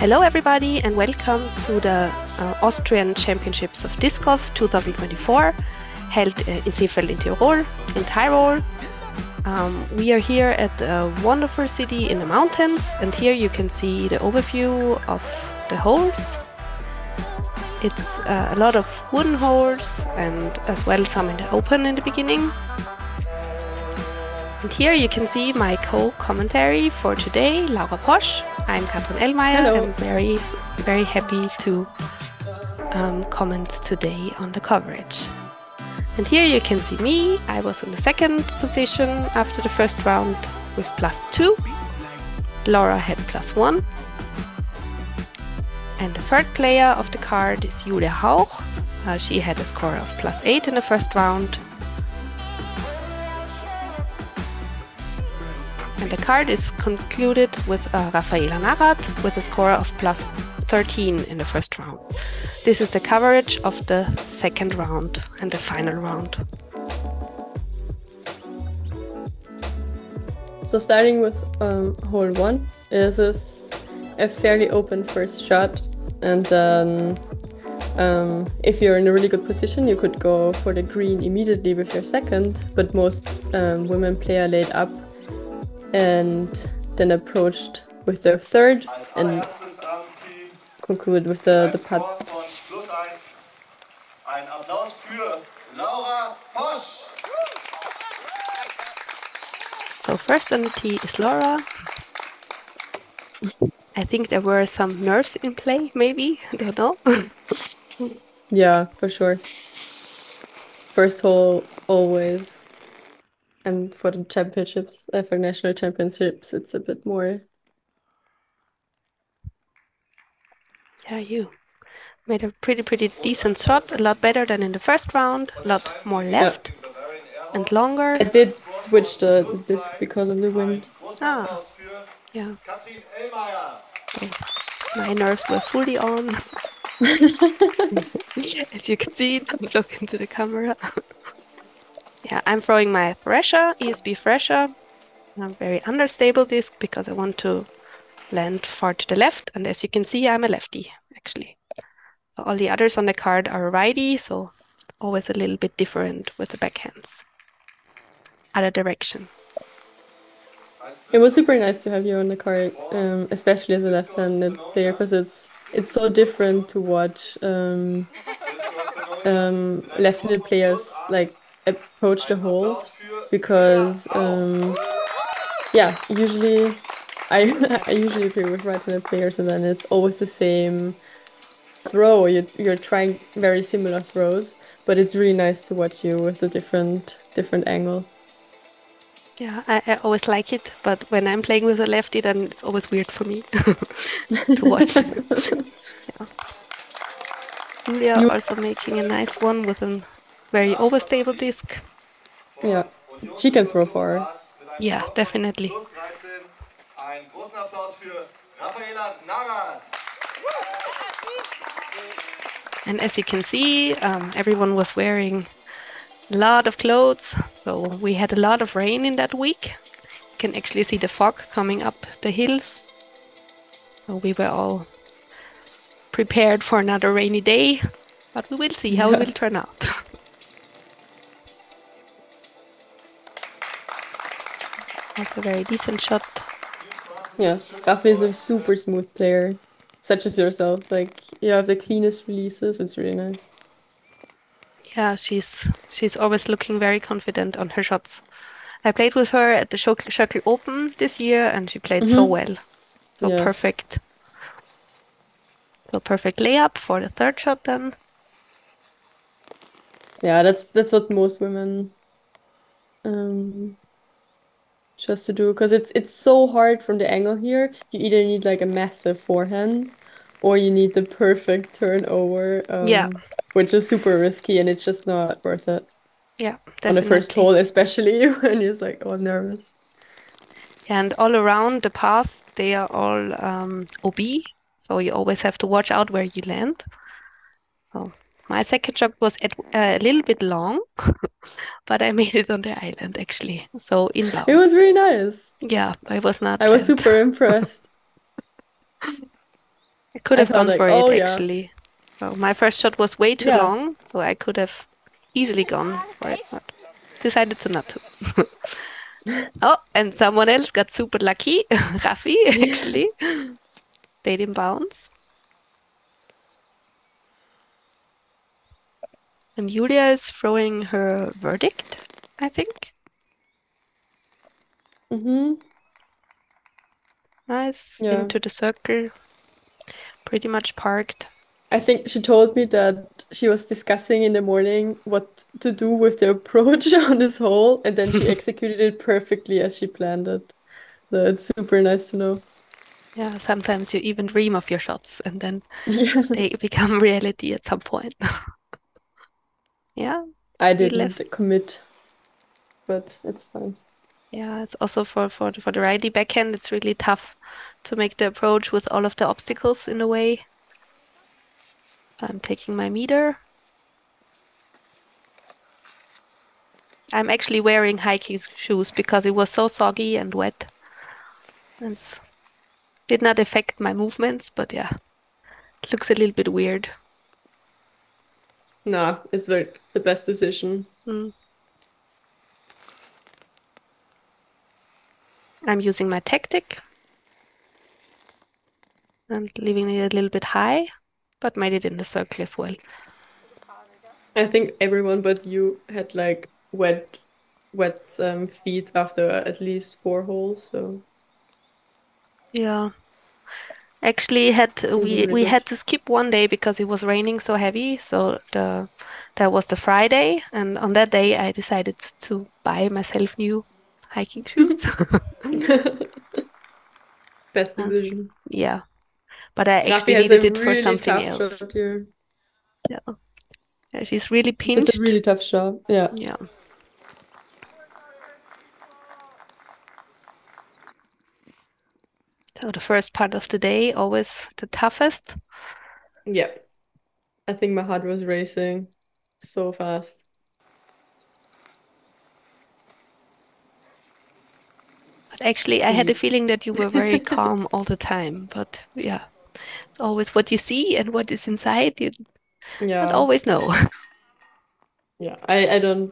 Hello everybody and welcome to the Austrian Championships of Disc Golf 2024 held in Seefeld in Tyrol. We are here at a wonderful city in the mountains, and here you can see the overview of the holes. It's a lot of wooden holes and as well some in the open in the beginning. And here you can see my co-commentary for today, Laura Posch. I'm Ellmaier. Hello. I'm very, very happy to comment today on the coverage. And here you can see me. I was in the second position after the first round with +2. Laura had +1. And the third player of the card is Hauch. She had a score of +8 in the first round. And the card is concluded with Narath with a score of +13 in the first round. This is the coverage of the second round and the final round. So starting with hole 1, this is a fairly open first shot, and then if you're in a really good position you could go for the green immediately with your second, but most women play a laid up and then approached with their third and concluded with the putt. Ein Applaus für Laura Posch. So first on the tee is Laura. I think there were some nerves in play, maybe, I don't know. Yeah, for sure. First hole always. And for the championships, for national championships, it's a bit more. Yeah, you made a pretty decent shot, a lot better than in the first round, a lot more left and longer. I did switch the disc because of the wind. Ah, yeah. Katrin Ellmaier. So my nerves were fully on. As you can see, don't look into the camera. Yeah, I'm throwing my Thresher, ESB Thresher, a very understable disc because I want to land far to the left, and as you can see, I'm a lefty, actually. So all the others on the card are righty, so always a little bit different with the backhands. Other direction. It was super nice to have you on the card, especially as a left-handed player, because it's so different to watch left-handed players like approach the holes, because yeah, usually I usually play with right-handed players, and then it's always the same throw. You're trying very similar throws, but it's really nice to watch you with a different angle. Yeah, I always like it, but when I'm playing with a lefty, then it's always weird for me to watch. Yeah. Julia also making a nice one with a very overstable disc. Yeah, she can throw far. Yeah, definitely. Plus 13. Einen großen Applaus für Raffaela Narath. And as you can see, everyone was wearing a lot of clothes, so we had a lot of rain in that week. You can actually see the fog coming up the hills. So we were all prepared for another rainy day, but we will see how it will turn out. Also a very decent shot. Yes, Raffi is a super smooth player, such as yourself. Like, you have the cleanest releases. It's really nice. Yeah, she's always looking very confident on her shots. I played with her at the Circle Open this year, and she played so well. So Yes. perfect. So perfect layup for the third shot then. Yeah, that's what most women choose to do, because it's so hard from the angle here. You either need like a massive forehand, or you need the perfect turnover. Yeah. Which is super risky, and it's just not worth it. Yeah, definitely. On the first hole, especially when you're like all nervous. And all around the paths, they are all OB, so you always have to watch out where you land. So my second shot was a little bit long, but I made it on the island actually. So inbound. It was really nice. Yeah, I was not. I was planned. super impressed. I could I have thought gone like, for oh it yeah. actually. So my first shot was way too Yeah. long, so I could have easily gone for it, but decided to not to. Oh, and someone else got super lucky. Rafi, actually. Stayed in bounds. And Julia is throwing her verdict, I think. Nice. Yeah. Into the circle. Pretty much parked. I think she told me that she was discussing in the morning what to do with the approach on this hole, and then she executed it perfectly as she planned it. So it's super nice to know. Yeah, sometimes you even dream of your shots and then Yeah. they become reality at some point. Yeah, I we left. didn't commit, but it's fine. Yeah, it's also for the righty backhand, it's really tough to make the approach with all of the obstacles in the way. I'm taking my meter. I'm actually wearing hiking shoes because it was so soggy and wet. It did not affect my movements, but yeah, it looks a little bit weird. Nah, it's like the best decision. Mm. I'm using my tactic and leaving it a little bit high, but made it in the circle as well. I think everyone but you had like wet feet after at least 4 holes, so Yeah. Actually, you did really we good. had to skip one day because it was raining so heavy. So that was the Friday, and on that day I decided to buy myself new hiking shoes. Best decision. Yeah, but I Rafi actually has a needed it for really something tough else. shot here. Yeah, yeah, she's really It's a pinched. really tough shot. Yeah. Yeah. So the first part of the day always the toughest. Yep. I think my heart was racing so fast. But actually, I had a feeling that you were very calm all the time. But yeah, it's always what you see and what is inside. You don't Yeah. always know. Yeah. I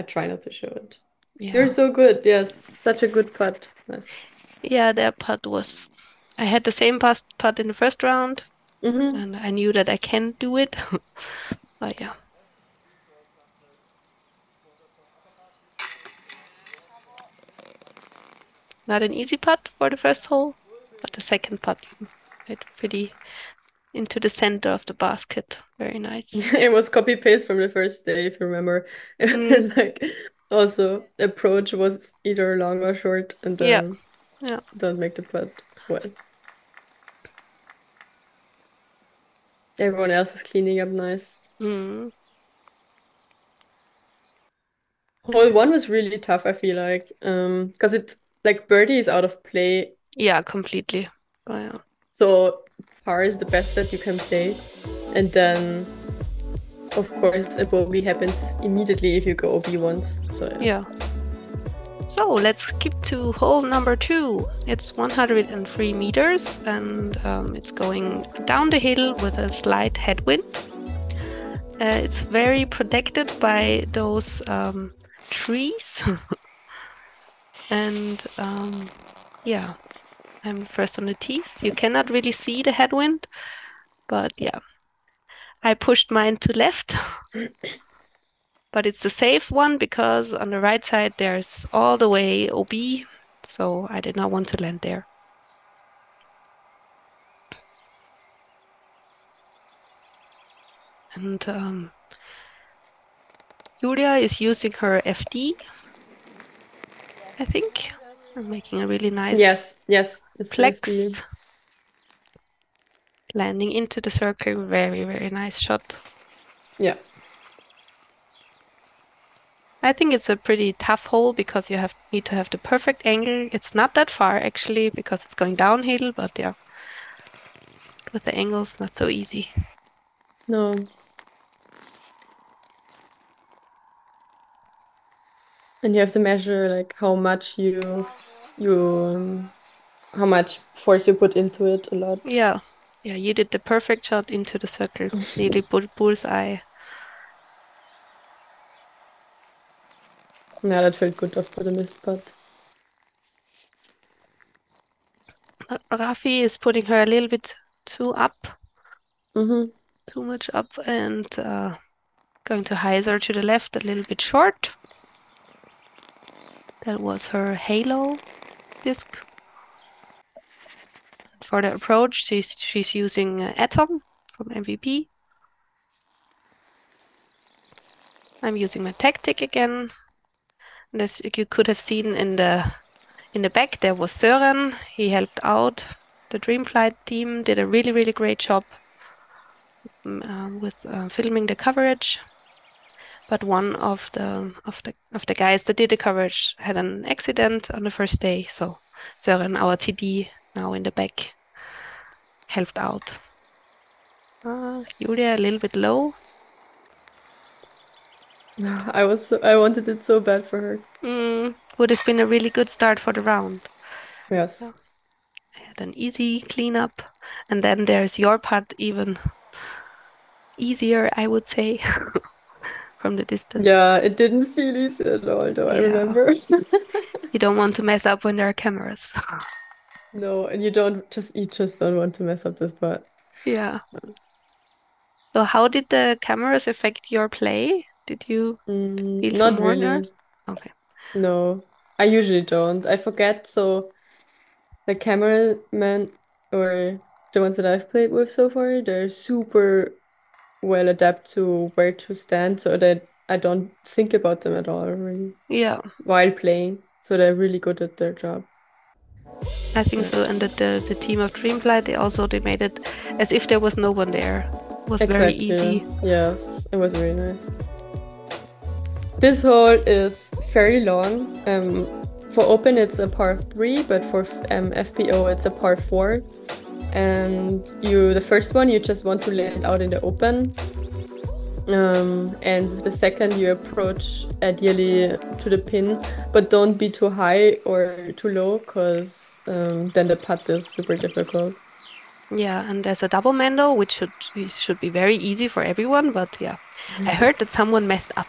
try not to show it. You're Yeah. so good. Yes. Such a good putt. Yes. Yeah, their putt was. I had the same putt in the first round, and I knew that I can do it. But yeah. Not an easy putt for the first hole, but the second putt hit pretty into the center of the basket. Very nice. It was copy paste from the first day, if you remember. It's like also approach was either long or short, and Yeah. then Yeah. don't make the putt well. Everyone else is cleaning up nice. Mm. Hole one was really tough, I feel like. Because it's like birdie is out of play, Yeah, completely. Oh, yeah. so par is the best that you can play. And then of course a bogey happens immediately if you go OB once. So Yeah. So let's skip to hole number 2. It's 103 meters and it's going down the hill with a slight headwind. It's very protected by those trees. And yeah, I'm first on the tees. You cannot really see the headwind, but yeah. I pushed mine to left. But it's the safe one because on the right side there's all the way OB, so I did not want to land there. And Julia is using her FD, I think. I'm making a really nice yes, it's flex. Landing into the circle, very, very nice shot. Yeah. I think it's a pretty tough hole because you need to have the perfect angle. It's not that far actually because it's going downhill, but yeah, with the angles, not so easy. No. And you have to measure like how much you how much force you put into it, a lot. Yeah. Yeah, you did the perfect shot into the circle. Nearly bullseye. Yeah, that felt good after the missed putt. Rafi is putting her a little bit too up, Mm-hmm. too much up, and going to hyzer to the left a little bit short. That was her halo disc. For the approach, she's using Atom from MVP. I'm using my tactic again. And as you could have seen in the back, there was Søren. He helped out. The Dreamflight team did a really, really great job with filming the coverage. But one of the guys that did the coverage had an accident on the first day, so Søren, our TD, now in the back, helped out. Julia a little bit low. I wanted it so bad for her. Would have been a really good start for the round. Yes. So, I had an easy cleanup, and then there's your putt, even easier, I would say, from the distance. Yeah, it didn't feel easy at all, though, I remember. You don't want to mess up when there are cameras. No, and you just don't want to mess up this putt. Yeah. So how did the cameras affect your play? Did you feel some Not more really. nerves? Okay. No, I usually don't. I forget, so the cameraman or the ones that I've played with so far, they're super well adapted to where to stand so that I don't think about them at all really Yeah, while playing. So they're really good at their job. I think Yeah. so. And the team of Dreamflight, they made it as if there was no one there. It was very easy. Yes, it was really nice. This hole is fairly long. For open, it's a par 3, but for FPO, it's a par 4. And the first one, you just want to land out in the open. And with the second, you approach ideally to the pin, but don't be too high or too low, because then the putt is super difficult. Yeah, and there's a double mando, which should be very easy for everyone. But yeah, I heard that someone messed up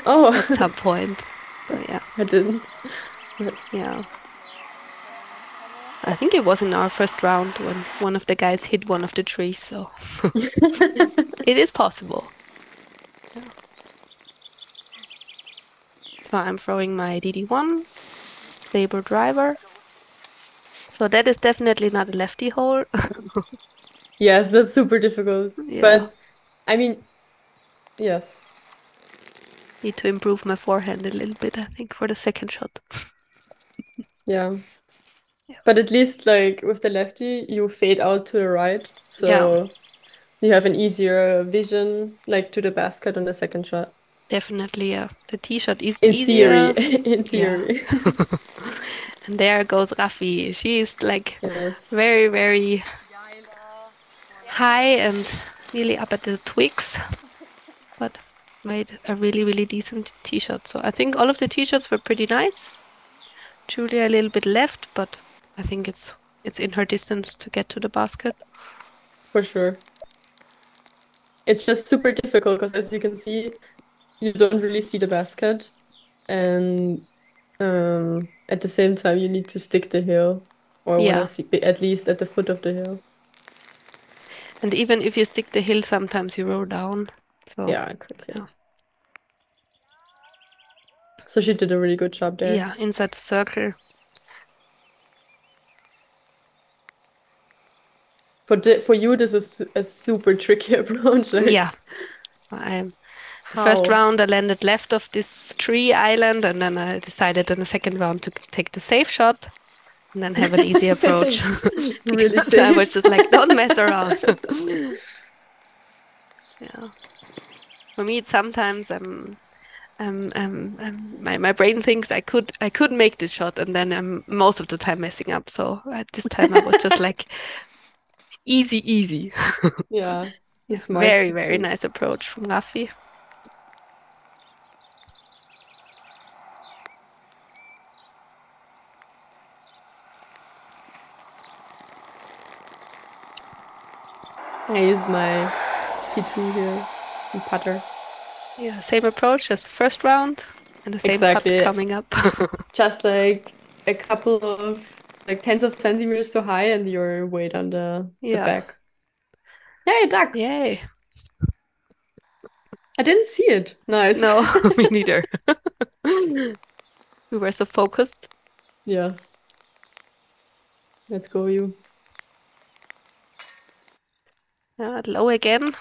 Oh, at some point. So yeah, I didn't. Yes. yeah. I think it was in our first round when one of the guys hit one of the trees. So it is possible. Yeah. So I'm throwing my DD1 Saber driver. So that is definitely not a lefty hole. Yes, that's super difficult. Yeah. But I mean, yes. Need to improve my forehand a little bit, I think, for the second shot. Yeah. But at least like with the lefty, you fade out to the right. So you have an easier vision like to the basket on the second shot. Definitely, yeah. The tee shot is In easier. theory. In theory. And there goes Rafi. She's like Yes. very, very high and nearly up at the twigs. But made a really, really decent tee shot. So I think all of the tee shots were pretty nice. Julia a little bit left, but I think it's in her distance to get to the basket. For sure. It's just super difficult because as you can see, you don't really see the basket. And at the same time, you need to stick the hill or want to see at least at the foot of the hill. And even if you stick the hill, sometimes you roll down. So, yeah, exactly. Yeah. So she did a really good job there. Yeah, inside the circle. For you, this is a super tricky approach. Like, yeah. The first round, I landed left of this tree island, and then I decided in the second round to take the safe shot and then have an easy approach. Really because safe. I was just like, don't mess around. Yeah. For me, sometimes my brain thinks I could make this shot, and then I'm most of the time messing up. So at this time, I was just like, easy. Yeah. Very, very nice approach from Rafi. I use my P2 here, and putter. Yeah, same approach as the first round and the same Exactly. putt coming up. Just like a couple of like tens of centimeters too high and you're way down the Yeah. back. Yay, duck! Yay. I didn't see it. Nice. No, me neither. We were so focused. Yes. Let's go, you. Low again.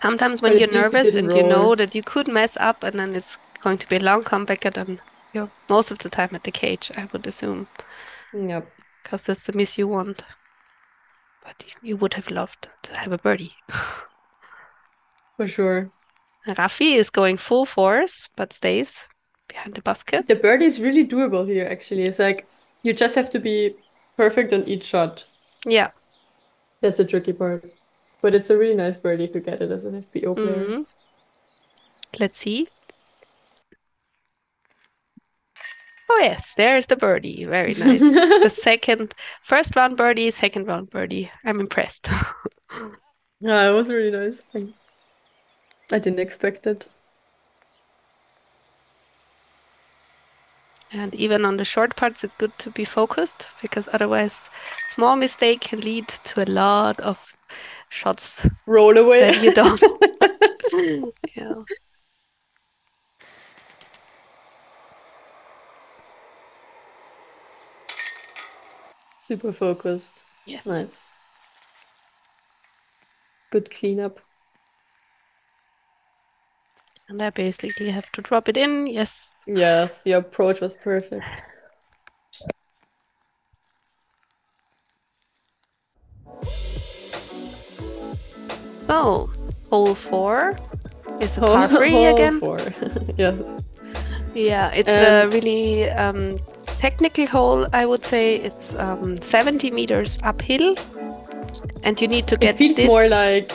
Sometimes when But you're at least it nervous didn't and you know roll. that you could mess up and then it's going to be a long comeback and then you're most of the time at the cage, I would assume. Yep. Because that's the miss you want. But you would have loved to have a birdie. For sure. Rafi is going full force, but stays behind the basket. The birdie is really doable here, actually. It's like you just have to be perfect on each shot. Yeah. That's the tricky part. But it's a really nice birdie if you get it as an FPO player. Mm-hmm. Let's see. Oh yes, there's the birdie. Very nice. The first round birdie, second round birdie. I'm impressed. Yeah, it was really nice. Thanks. I didn't expect it. And even on the short parts, it's good to be focused because otherwise, small mistake can lead to a lot of shots Roll away. that you don't want. Yeah. Super focused. Yes. Nice. Good cleanup. And I basically have to drop it in. Yes. Yes, your approach was perfect. So, hole 4 is a par 3 Hole again. 4. Yes. Yeah, it's a really technical hole, I would say. It's 70 meters uphill. And you need to get It feels this. more like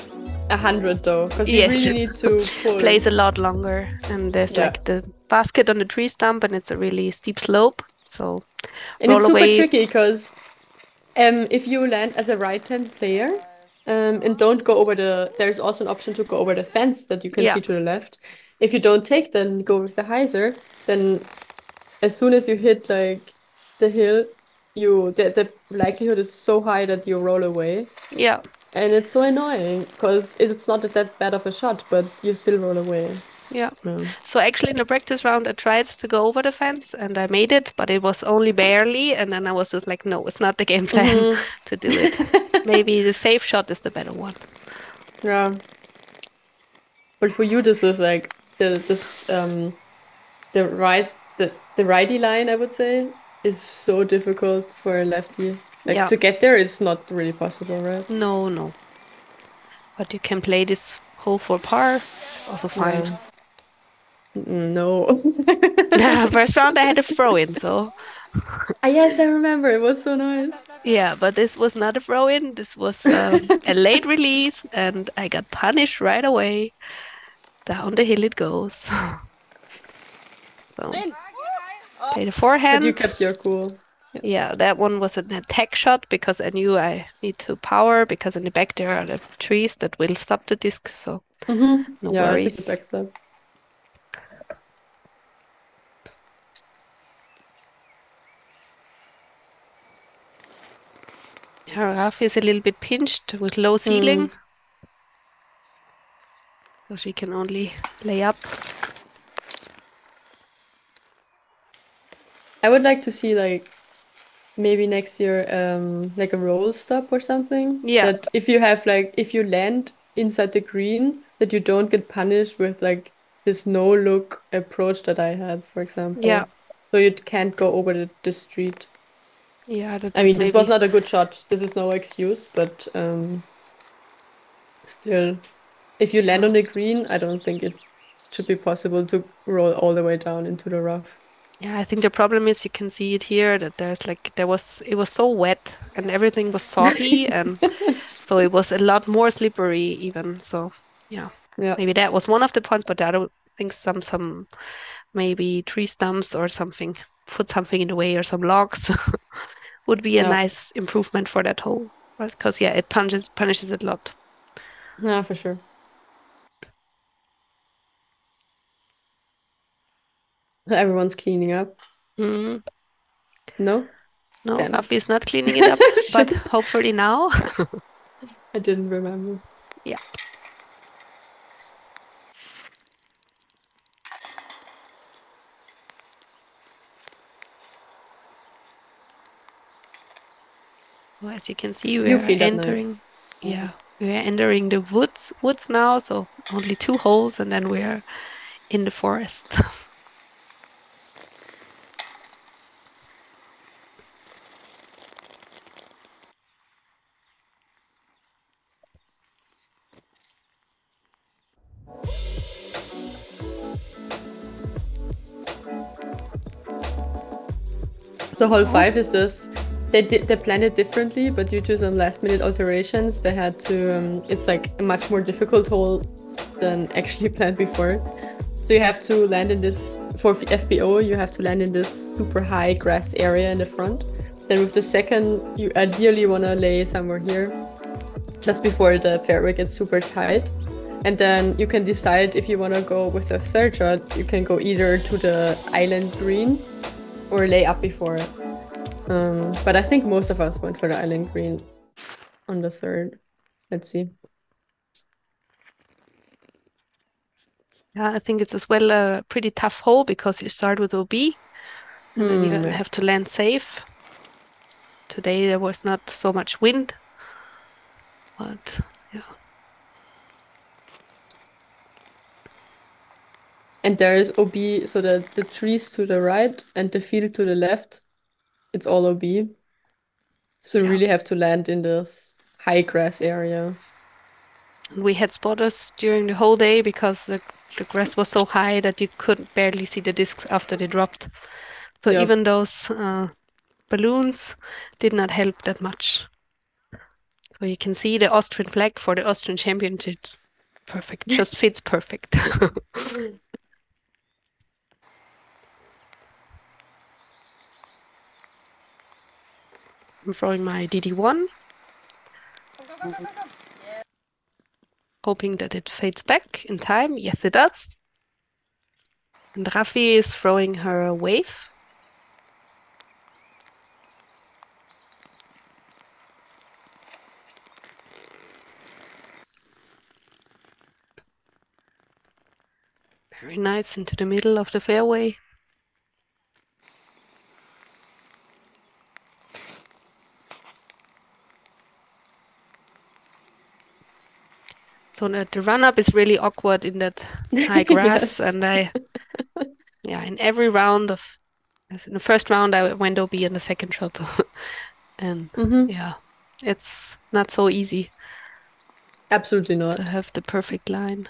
100 though, because you Yes. really need to pull. Plays a lot longer. And there's Yeah. like the basket on the tree stump, and it's a really steep slope. So And roll it's super away. tricky because if you land as a right-hand player and don't go over there's also an option to go over the fence that you can Yeah. see to the left. If you don't take, then go with the hyzer, then as soon as you hit like the hill, the likelihood is so high that you roll away. Yeah. And it's so annoying because it's not that bad of a shot, but you still roll away. Yeah. Yeah. So actually in the practice round, I tried to go over the fence and I made it, but it was only barely. And then I was just like, no, it's not the game plan to do it. Maybe the safe shot is the better one. Yeah. But for you, this is like the righty line, I would say, is so difficult for a lefty. Like Yeah. to get there, it's not really possible, right? No. But you can play this hole for par. It's also fine. No. First round, I had a throw in, so. Yes, I remember. It was so nice. Yeah, but this was not a throw in. This was a late release, and I got punished right away. Down the hill it goes. So, play the forehand. But you kept your cool. Yes. Yeah, that one was an attack shot because I knew I need to power because in the back there are the trees that will stop the disc. So no worries. It's a good backstop. Her rough is a little bit pinched with low ceiling. So she can only lay up. I would like to see like maybe next year like a roll stop or something. Yeah. That if you land inside the green, that you don't get punished with like this no look approach that I had, for example. Yeah. So you can't go over the street. Yeah, that's I mean, this was not a good shot. This is no excuse, but still, if you land on the green, I don't think it should be possible to roll all the way down into the rough. Yeah, I think the problem is you can see it here that it was so wet and everything was soggy and so it was a lot more slippery even. So yeah. Maybe that was one of the points, but the other thing some maybe tree stumps or something, put something in the way or some logs would be a nice improvement for that hole. because yeah, it punishes it a lot. Yeah, for sure. Everyone's cleaning up. Mm. No? No, Damn it. Rafi is not cleaning it up, but Shit. hopefully now. I didn't remember. Yeah. So as you can see, we You are cleaned up nice. we are entering the woods now, so only 2 holes and then we are in the forest. So hole So- 5 is this. They planned it differently, but due to some last minute alterations, they had to. It's like a much more difficult hole than actually planned before. So you have to land in this for FPO. You have to land in this super high grass area in the front. Then with the second, you ideally want to lay somewhere here, just before the fairway gets super tight. And then you can decide if you want to go with a third shot. You can go either to the island green or lay up before it. But I think most of us went for the island green on the third. Let's see. Yeah, I think it's as well a pretty tough hole because you start with OB and then you Yeah. have to land safe. Today there was not so much wind, but yeah. And there is OB, so the trees to the right and the field to the left, it's all OB. So you Yeah. really have to land in this high grass area. And we had spotters during the whole day because the grass was so high that you could barely see the discs after they dropped. So Yep. even those balloons did not help that much. So you can see the Austrian flag for the Austrian Championships. Perfect, just fits perfect. I'm throwing my DD1. Hoping that it fades back in time. Yes, it does. And Rafi is throwing her wave. Very nice into the middle of the fairway. So the run-up is really awkward in that high grass. Yes. And in every round in the first round, I went OB in the second shot. And yeah, it's not so easy Absolutely not. to have the perfect line.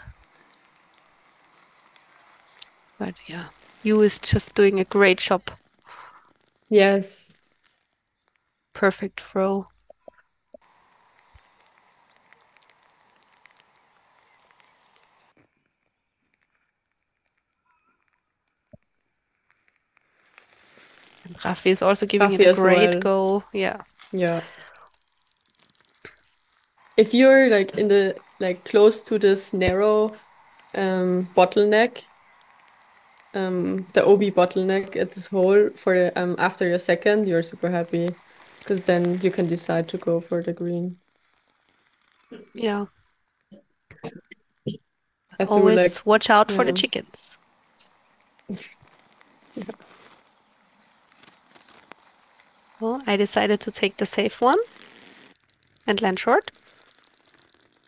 But yeah, you is just doing a great job. Yes. Perfect throw. And Rafi is also giving it Rafi a as great well. go. Yeah. Yeah. If you're like in the close to this narrow bottleneck, the OB bottleneck at this hole for after your second, you're super happy because then you can decide to go for the green. Yeah. Have to Always watch out for the yeah. chickens. Well, I decided to take the safe one and land short.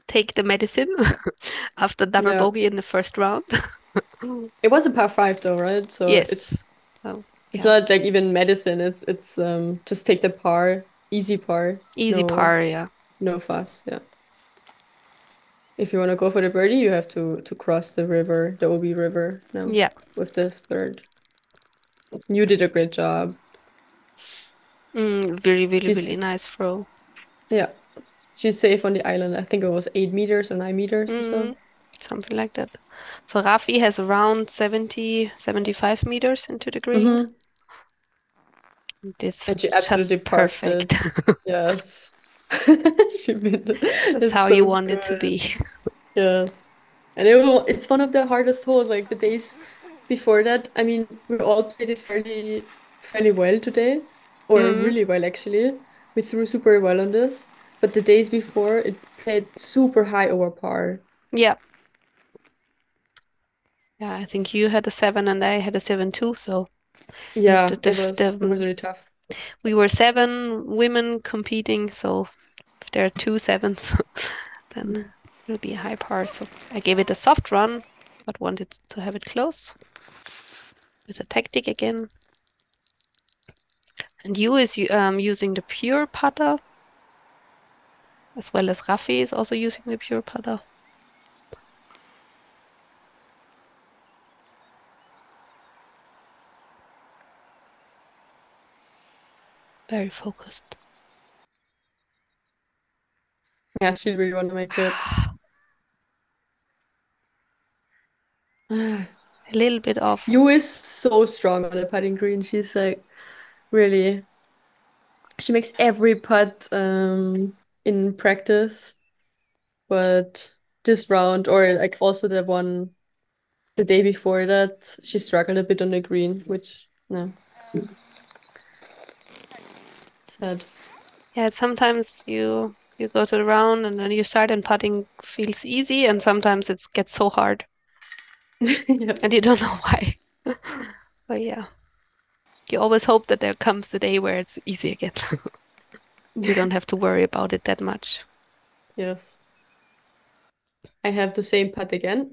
Take the medicine after double Yeah. bogey in the first round. It was a par 5 though, right? So Yes. it's Oh, it's yeah. not like even medicine. It's just take the par, easy par. Easy No, par, yeah. no fuss. Yeah. If you want to go for the birdie, you have to cross the river, the OB river now. Yeah. With the third. You did a great job. Really, really, really nice throw. Yeah. She's safe on the island. I think it was 8 meters or 9 meters or so. Something like that. So Rafi has around 70, 75 meters into the green. This And she just absolutely parked it. perfect. Yes. She made it. That's It's how you so want it to good. be. Yes. And it's one of the hardest holes. Like the days before that, I mean, we all played it fairly well today, or Mm, really well actually. We threw super well on this, but the days before it played super high over par. yeah. Yeah, I think you had a 7 and I had a 7 too. So Yeah, it was really tough. we were 7 women competing. So if there are 2 7s, then Mhm. it'll be a high par. So I gave it a soft run, but wanted to have it close with a tactic again. And you is using the pure putter, as well as Rafi is also using the pure putter. Very focused. Yeah, she really want to make it. A little bit off. Yu is so strong on the putting green. She's like really, she makes every putt in practice, but this round or like also the one the day before that, she struggled a bit on the green, which no, sad. Yeah, sometimes you go to the round and then you start and putting feels easy, and sometimes it gets so hard and Yes. you don't know why. But yeah, you always hope that there comes the day where it's easy again. You don't have to worry about it that much. Yes. I have the same putt again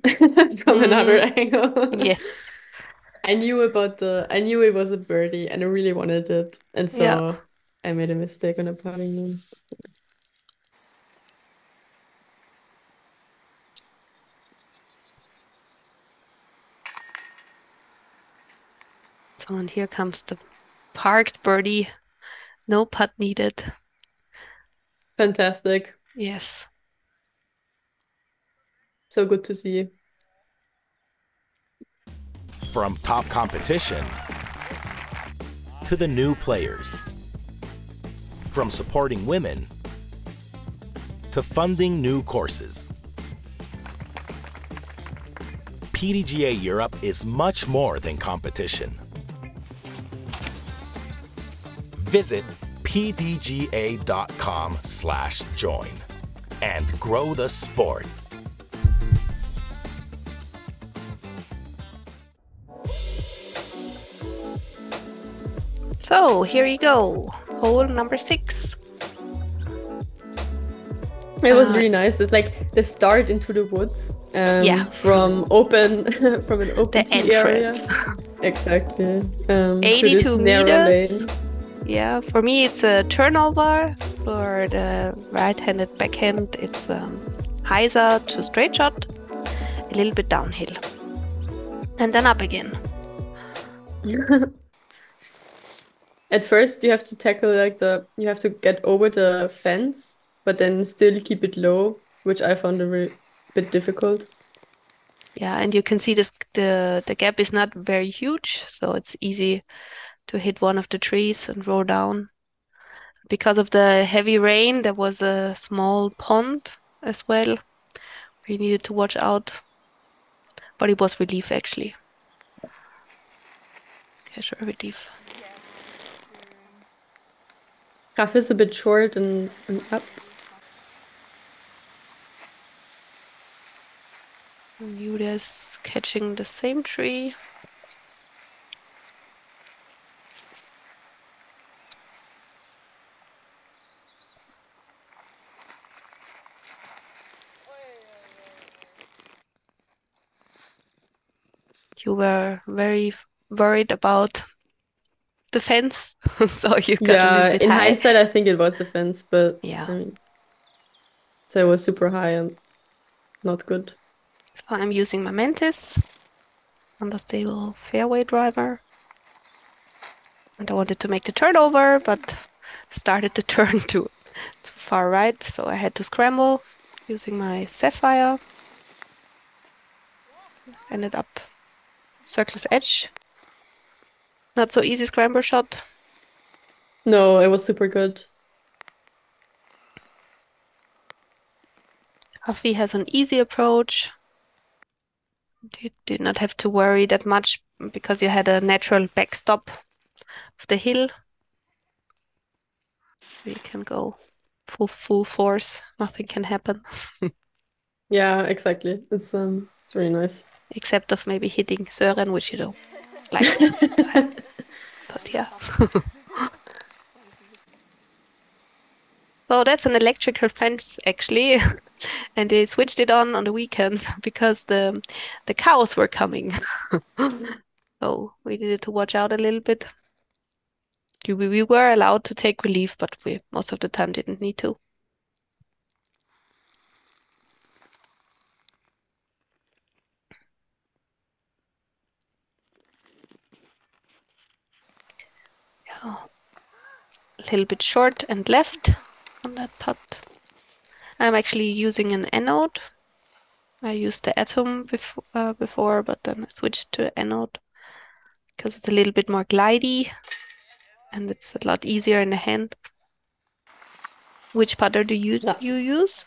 from another Mm, angle. yes. I knew it was a birdie and I really wanted it. And Yeah. so I made a mistake on the putting then. So and here comes the parked birdie. No putt needed. Fantastic. Yes. So good to see. From top competition to the new players. From supporting women to funding new courses. PDGA Europe is much more than competition. Visit pdga.com/join and grow the sport. So here you go. Hole number 6. It was really nice. It's like the start into the woods. Yeah. From open from an open The tee area. entrance. Exactly. To this 82 narrow meters. lane. Yeah, for me it's a turnover. For the right-handed backhand, it's hyzer to straight shot, a little bit downhill, and then up again. At first, you have to tackle you have to get over the fence, but then still keep it low, which I found a bit difficult. Yeah, and you can see the gap is not very huge, so it's easy to hit one of the trees and roll down. Because of the heavy rain, there was a small pond as well. We needed to watch out, but it was relief actually. Casual relief. Graf is a bit short and up. And Julia's catching the same tree. You were very worried about the fence, so you got a little Yeah, bit in high. hindsight, I think it was the fence, but Yeah. I mean, so it was super high and not good. So I'm using my Mantis, understable fairway driver. And I wanted to make the turnover, but started the turn too far right, so I had to scramble using my Sapphire. Ended up circle's edge. Not so easy scramble shot. No, it was super good. Rafi has an easy approach. You did not have to worry that much because you had a natural backstop of the hill. You can go full force. Nothing can happen. Yeah, exactly. It's really nice. Except of maybe hitting Sören, which you don't like to have. But yeah. So that's an electrical fence actually. And they switched it on the weekend because the cows were coming. So we needed to watch out a little bit. We were allowed to take relief, but we most of the time didn't need to. Yeah. A little bit short and left on that putt. I'm actually using an anode. I used the atom before, but then I switched to anode because it's a little bit more glidey and it's a lot easier in the hand. Which putter do you use?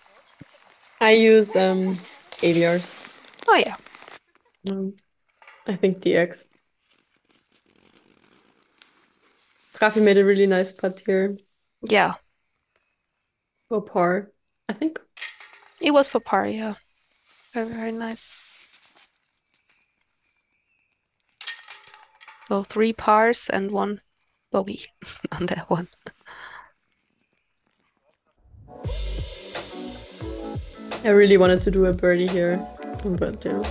I use AVRs. Oh yeah. I think DX. Rafi made a really nice putt here. Yeah. For par, I think. It was for par, yeah. Very, very nice. So 3 pars and 1 bogey on that one. I really wanted to do a birdie here, but yeah.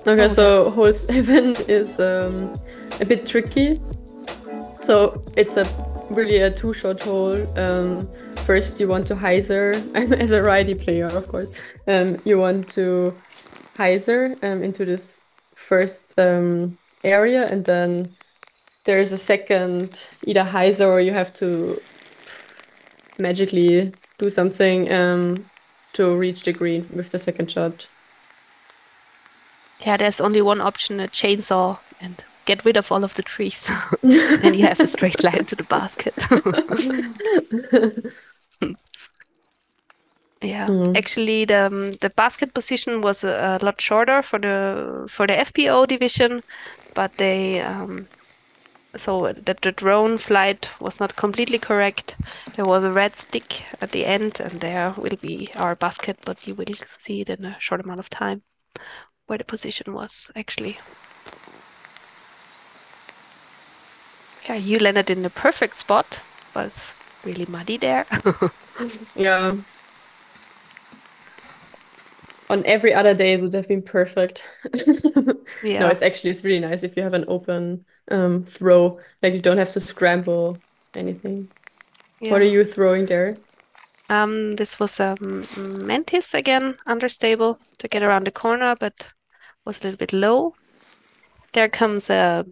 Okay, so hole 7 is a bit tricky. So it's really a 2-shot hole. First, you want to hyzer, as a righty player, of course. You want to hyzer into this first area, and then there's a second either hyzer or you have to magically do something to reach the green with the second shot. Yeah, there's only one option, a chainsaw, and get rid of all of the trees. Then you have a straight line to the basket. Yeah, actually the basket position was a lot shorter for the FPO division, but they so that the drone flight was not completely correct. There was a red stick at the end, and there will be our basket, but you will see it in a short amount of time where the position was actually. Yeah, you landed in the perfect spot, but it's really muddy there. Yeah. On every other day it would have been perfect. Yeah. No, it's really nice if you have an open throw, like you don't have to scramble anything. Yeah. What are you throwing there? This was a Mantis again, understable to get around the corner, but was a little bit low. There comes a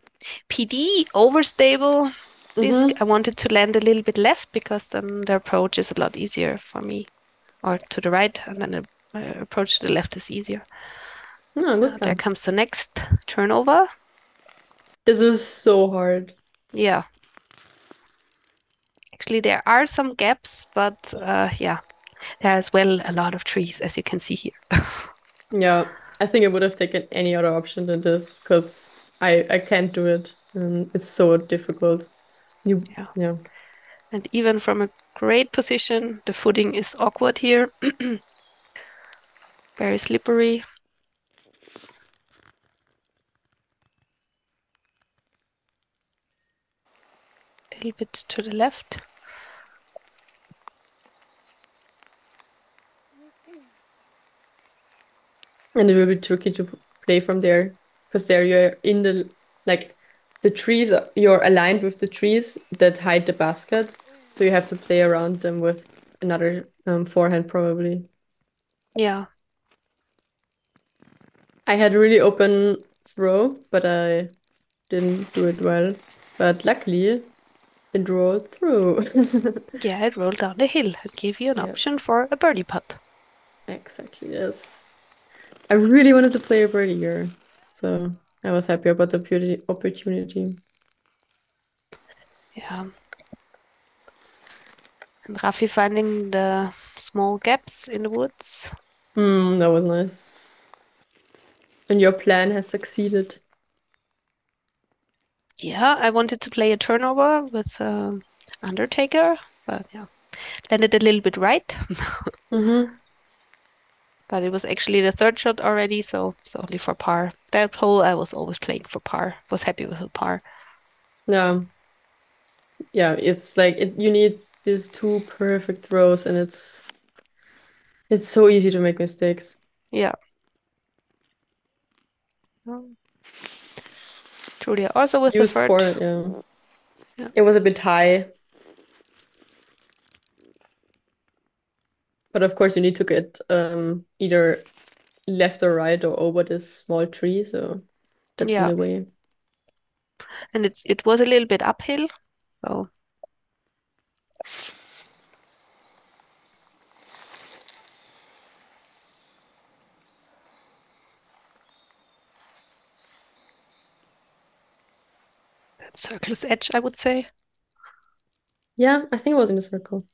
PD, overstable disc. I wanted to land a little bit left because then the approach is a lot easier for me, or to the right, and then the approach to the left is easier. Oh, good plan. There comes the next turnover. This is so hard. Yeah. Actually, there are some gaps, but yeah, there are as well a lot of trees, as you can see here. Yeah, I think I would have taken any other option than this because I can't do it. It's so difficult. Yeah. And even from a great position, the footing is awkward here. Very slippery. A little bit to the left. And it will be tricky to play from there because there you're in the trees, you're aligned with the trees that hide the basket. So you have to play around them with another forehand probably. Yeah. I had a really open throw, but I didn't do it well. But luckily, it rolled through. Yeah, it rolled down the hill and gave you an option for a birdie putt. Exactly, yes. I really wanted to play a birdie here, so I was happy about the opportunity. Yeah. And Rafi finding the small gaps in the woods. That was nice. And your plan has succeeded. Yeah, I wanted to play a turnover with Undertaker, but yeah, landed a little bit right. Mm-hmm. But it was actually the third shot already, so it's only for par. That hole I was always playing for par. Was happy with the par. Yeah. Yeah, it's like you need these two perfect throws, and it's so easy to make mistakes. Yeah. Julia also with the Use third. for it, yeah. Yeah. It was a bit high. But of course you need to get either left or right or over this small tree, so that's in Yeah. the way. And it was a little bit uphill, so that circle's edge, I would say. Yeah, I think it was in the circle.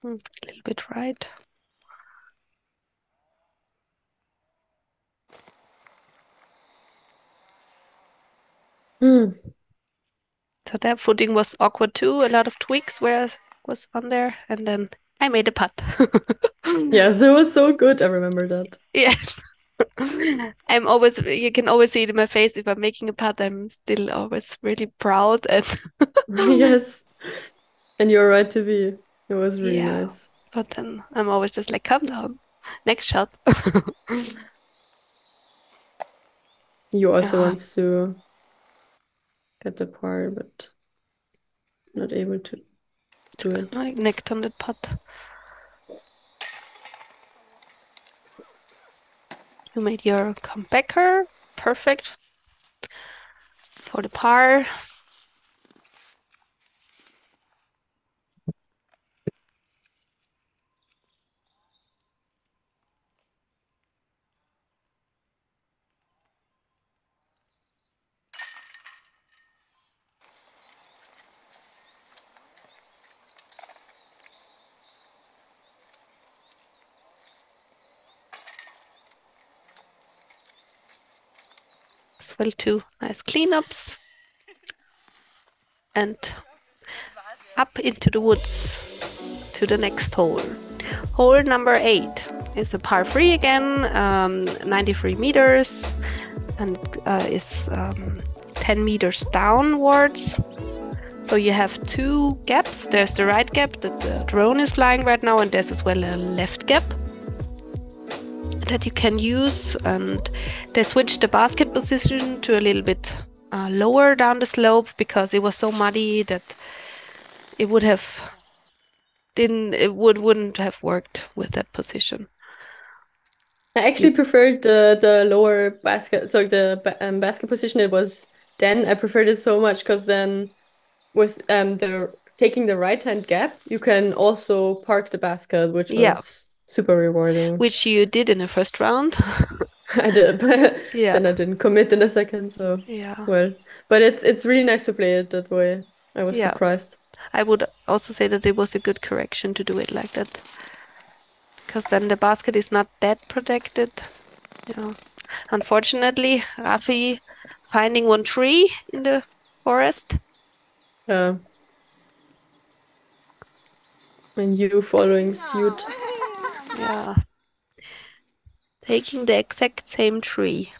A little bit right. Hmm. So that footing was awkward too. A lot of tweaks was on there, and then I made a putt. Yes, it was so good. I remember that. Yeah. You can always see it in my face if I'm making a putt, I'm still always really proud and Yes. And you're right to be. It was really yeah. nice. But then I'm always just like, calm down. Next shot. You also Yeah, wants to get the par, but not able to do it. I necked on the putt. You made your comebacker. Perfect for the par. As well, two nice cleanups. And up into the woods to the next hole. Hole number 8 is a par 3 again, 93 meters, and is 10 meters downwards. So you have two gaps. There's the right gap that the drone is flying right now, and there's as well a left gap that you can use. And they switched the basket position to a little bit lower down the slope because it was so muddy that it wouldn't have worked with that position. I actually preferred the lower basket, so the basket position it was then. I preferred it so much because then with the taking the right hand gap, you can also park the basket, which Yeah, was super rewarding. which you did in the first round. I did, but Yeah, then I didn't commit in the second, so yeah, well. But it's really nice to play it that way. I was yeah. surprised. I would also say that it was a good correction to do it like that, because then the basket is not that protected. Yeah. Unfortunately, Rafi finding one tree in the forest. And you following suit. Yeah. Taking the exact same tree.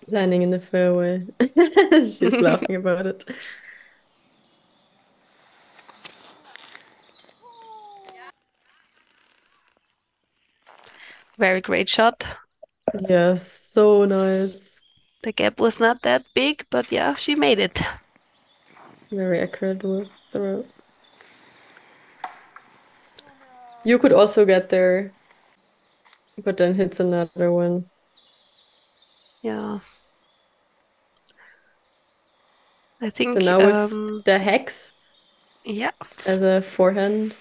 Landing in the fairway. She's laughing about it. Very great shot. Yes, so nice. The gap was not that big, but yeah, she made it. Very accurate throw. You could also get there, but then hits another one. Yeah. I think So now with the hex yeah. as a forehand.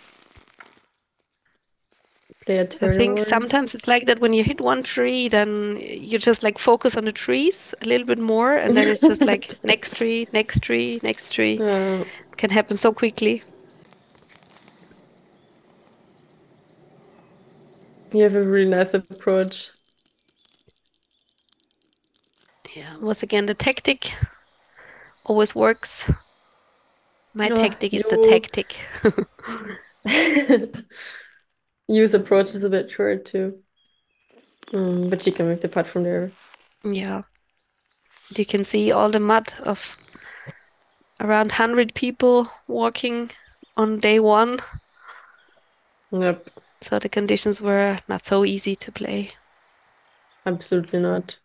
play a I turn think more. sometimes it's like that when you hit one tree, then you just like focus on the trees a little bit more, and then it's just like next tree, next tree, next tree. Uh, It can happen so quickly. you have a really nice approach. Yeah, once again, the tactic always works. My Oh, tactic is the you tactic. use approach is a bit short too. But you can make the putt from there. Yeah, you can see all the mud of around 100 people walking on day one. Yep, So the conditions were not so easy to play. absolutely not.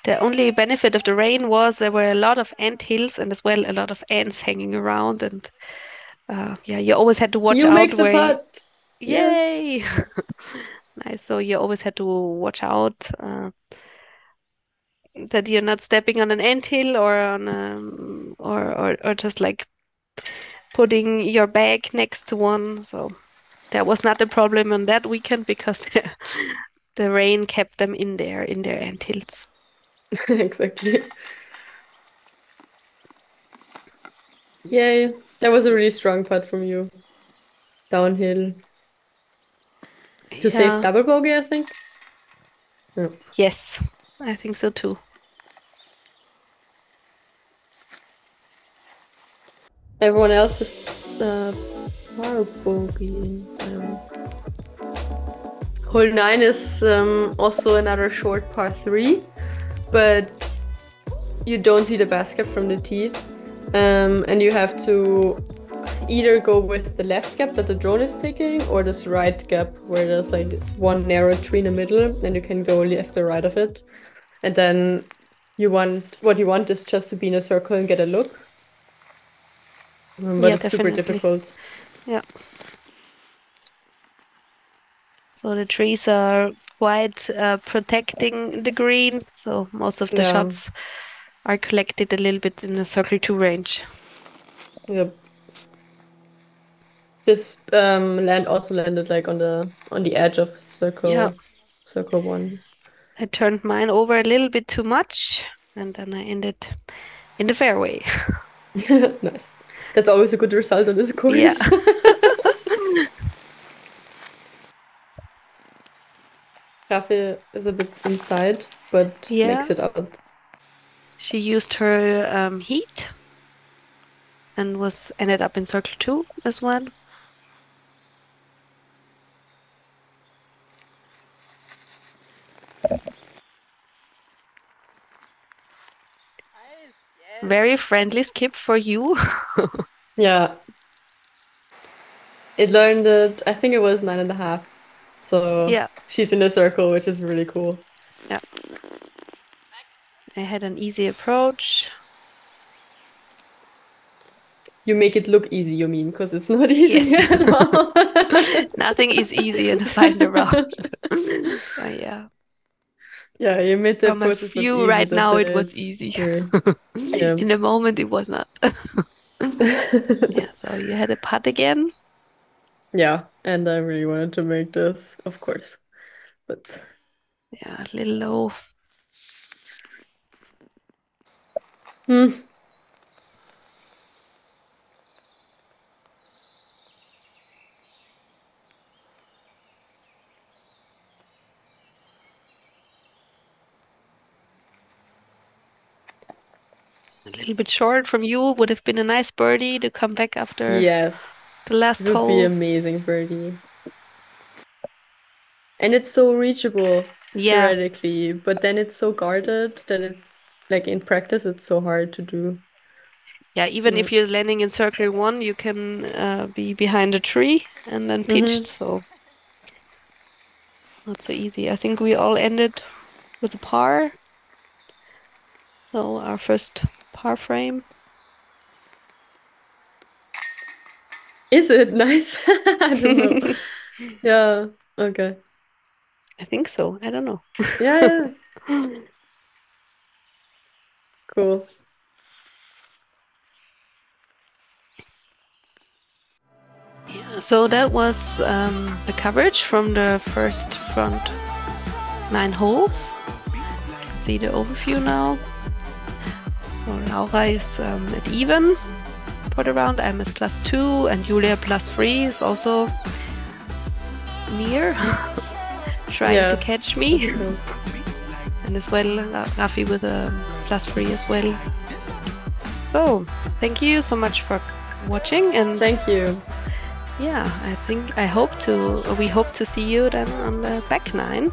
The only benefit of the rain was there were a lot of ant hills and as well a lot of ants hanging around. And yeah, you always had to watch You out make the where you... putt. Yes. Yay! Nice. So you always had to watch out that you're not stepping on an anthill or on or just like putting your bag next to one. So that was not the problem on that weekend because the rain kept them in their anthills. Exactly. Yay. That was a really strong putt from you. Downhill. To save Yeah. double bogey, I think. Yeah. Yes, I think so too. Everyone else is power bogeying. I don't know. Hole 9 is also another short par 3, but you don't see the basket from the tee. And you have to either go with the left gap that the drone is taking or this right gap where there's like this one narrow tree in the middle and you can go left or right of it. And then what you want is just to be in a circle and get a look. But Yeah, it's super definitely. difficult. Yeah. So the trees are quite protecting the green, so most of the Yeah. shots are collected a little bit in the circle 2 range. Yep. This land also landed like on the edge of Yeah, circle 1. I turned mine over a little bit too much, and then I ended in the fairway. Nice. That's always a good result on this Yeah. course. Rafe is a bit inside, but Yeah. makes it out. She used her heat and ended up in circle 2 as well. Very friendly skip for you. Yeah. It learned it, I think it was 9.5. So Yeah. she's in a circle, which is really cool. Yeah. I had an easy approach. You make it look easy, you mean, because it's not easy Yes. at all. Nothing is easy in the final round. Yeah. Yeah, you made the From a approach look view easy, right but now, then it was it's easy. yeah. In the moment, it was not. Yeah, so you had a putt again. Yeah, and I really wanted to make this, of course. But Yeah, a little low. hmm. A little bit short from you. Would have been a nice birdie to come back after Yes, the last it would be hole. amazing birdie. And it's so reachable Yeah. theoretically, but then it's so guarded that it's like in practice it's so hard to do. Yeah, even if you're landing in circle 1, you can be behind a tree and then pitched, so not so easy. I think we all ended with a par. So our first par frame. Is it nice? I don't know. Yeah, okay. I think so. I don't know. Yeah, yeah. Cool. So that was the coverage from the first front 9 holes. You can see the overview now. So Laura is at even for the round. I'm at +2 and Julia +3 is also near, trying to catch me. And as well, Rafi with a +3 as well. So thank you so much for watching, and Thank you. yeah, we hope to see you then on the back 9.